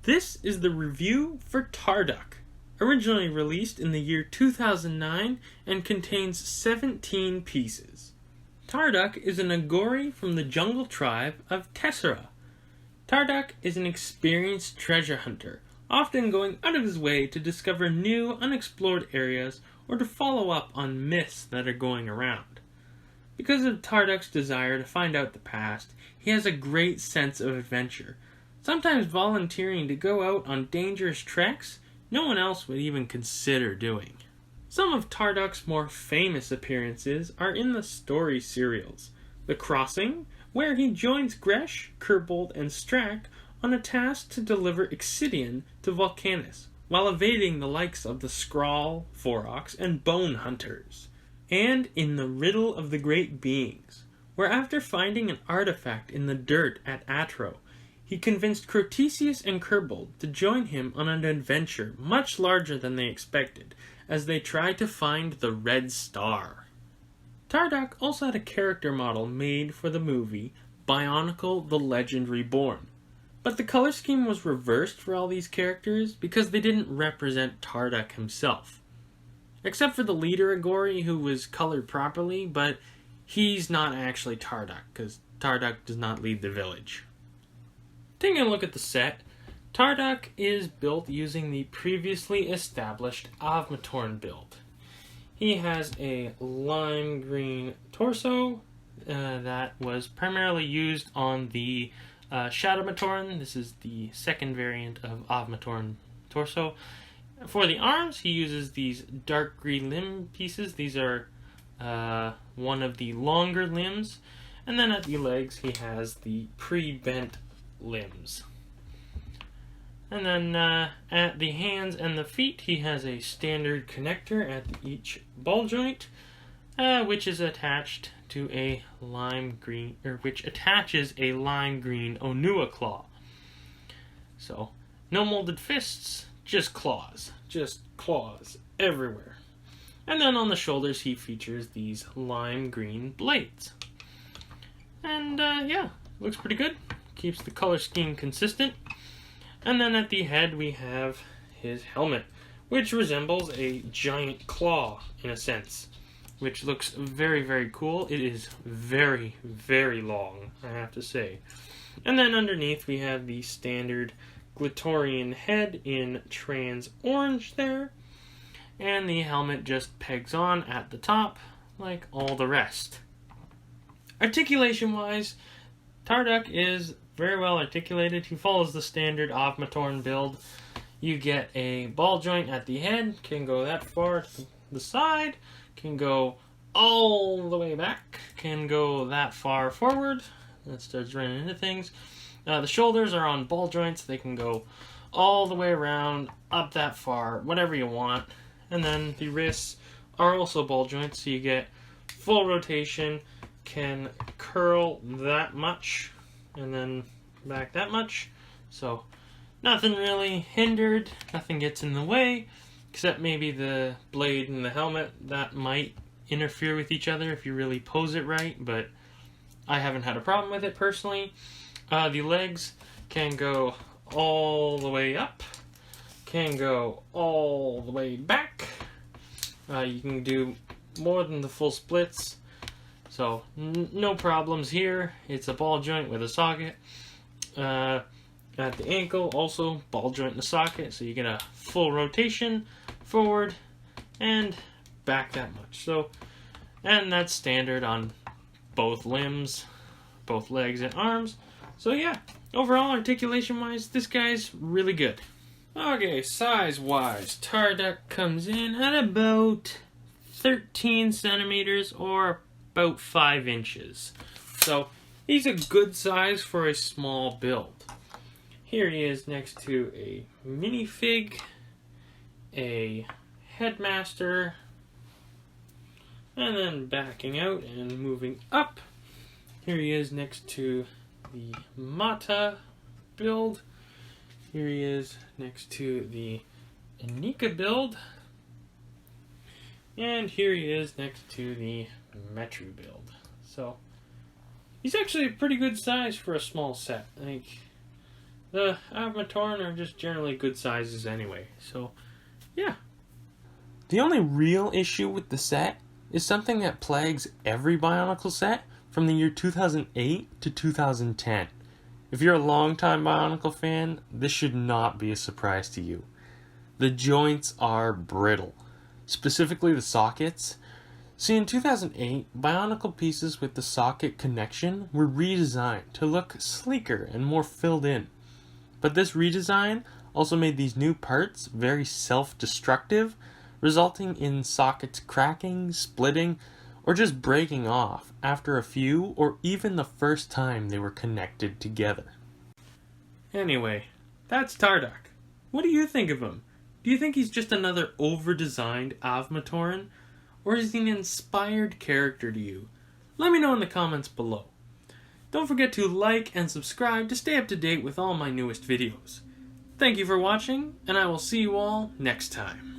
This is the review for Tarduk, originally released in the year 2009 and contains 17 pieces. Tarduk is an Agori from the jungle tribe of Tessera. Tarduk is an experienced treasure hunter, often going out of his way to discover new, unexplored areas or to follow up on myths that are going around. Because of Tarduk's desire to find out the past, he has a great sense of adventure, sometimes volunteering to go out on dangerous treks no one else would even consider doing. Some of Tarduk's more famous appearances are in the story serials. The Crossing, where he joins Gresh, Kerbold, and Strack on a task to deliver Excidian to Volcanus, while evading the likes of the Skrull, Forox, and Bone Hunters. And in The Riddle of the Great Beings, where after finding an artifact in the dirt at Atro, he convinced Crotesius and Kerbold to join him on an adventure much larger than they expected, as they tried to find the Red Star. Tarduk also had a character model made for the movie Bionicle: The Legend Reborn, but the color scheme was reversed for all these characters because they didn't represent Tarduk himself. Except for the leader Agori, who was colored properly, but he's not actually Tarduk, because Tarduk does not lead the village. Taking a look at the set, Tarduk is built using the previously established Avmatorn build. He has a lime green torso that was primarily used on the Shadowmatorn. This is the second variant of Avmatorn torso. For the arms, he uses these dark green limb pieces. These are one of the longer limbs. And then at the legs, he has the pre-bent limbs. And then at the hands and the feet, he has a standard connector at each ball joint, which is attached to a lime green, or which attaches a lime green Onua claw. So, no molded fists, just claws everywhere. And then on the shoulders, he features these lime green blades. And yeah, looks pretty good. Keeps the color scheme consistent. And then at the head we have his helmet, which resembles a giant claw in a sense, which looks very, very cool. It is very, very long, I have to say. And then underneath we have the standard Glitorian head in trans orange there, and the helmet just pegs on at the top like all the rest. Articulation wise, Tarduk is very well articulated. He follows the standard Avmatorn build. You get a ball joint at the head, can go that far to the side, can go all the way back, can go that far forward. That starts running into things. The shoulders are on ball joints. They can go all the way around, up that far, whatever you want. And then the wrists are also ball joints, so you get full rotation, can curl that much, and then back that much. So nothing really hindered, nothing gets in the way, except maybe the blade and the helmet. That might interfere with each other if you really pose it right, but I haven't had a problem with it personally. The legs can go all the way up, can go all the way back. You can do more than the full splits, so no problems here. It's a ball joint with a socket. At the ankle, also ball joint and a socket, so you get a full rotation forward and back that much. So, and that's standard on both limbs, both legs and arms. So yeah, overall articulation wise, this guy's really good. Okay, size wise, Tarduk comes in at about 13 centimeters or about 5 inches. So he's a good size for a small build. Here he is next to a minifig, a headmaster, and then backing out and moving up. Here he is next to the Mata build. Here he is next to the Anika build. And here he is next to the Metru build. So he's actually a pretty good size for a small set. Like, The Avmatoran are just generally good sizes anyway, so yeah. The only real issue with the set is something that plagues every Bionicle set from the year 2008 to 2010. If you're a longtime Bionicle fan, this should not be a surprise to you. The joints are brittle, specifically the sockets. See, in 2008, Bionicle pieces with the socket connection were redesigned to look sleeker and more filled in. But this redesign also made these new parts very self-destructive, resulting in sockets cracking, splitting, or just breaking off after a few or even the first time they were connected together. Anyway, that's Tarduk. What do you think of him? Do you think he's just another over-designed Avmatoran? Or is he an inspired character to you? Let me know in the comments below. Don't forget to like and subscribe to stay up to date with all my newest videos. Thank you for watching, and I will see you all next time.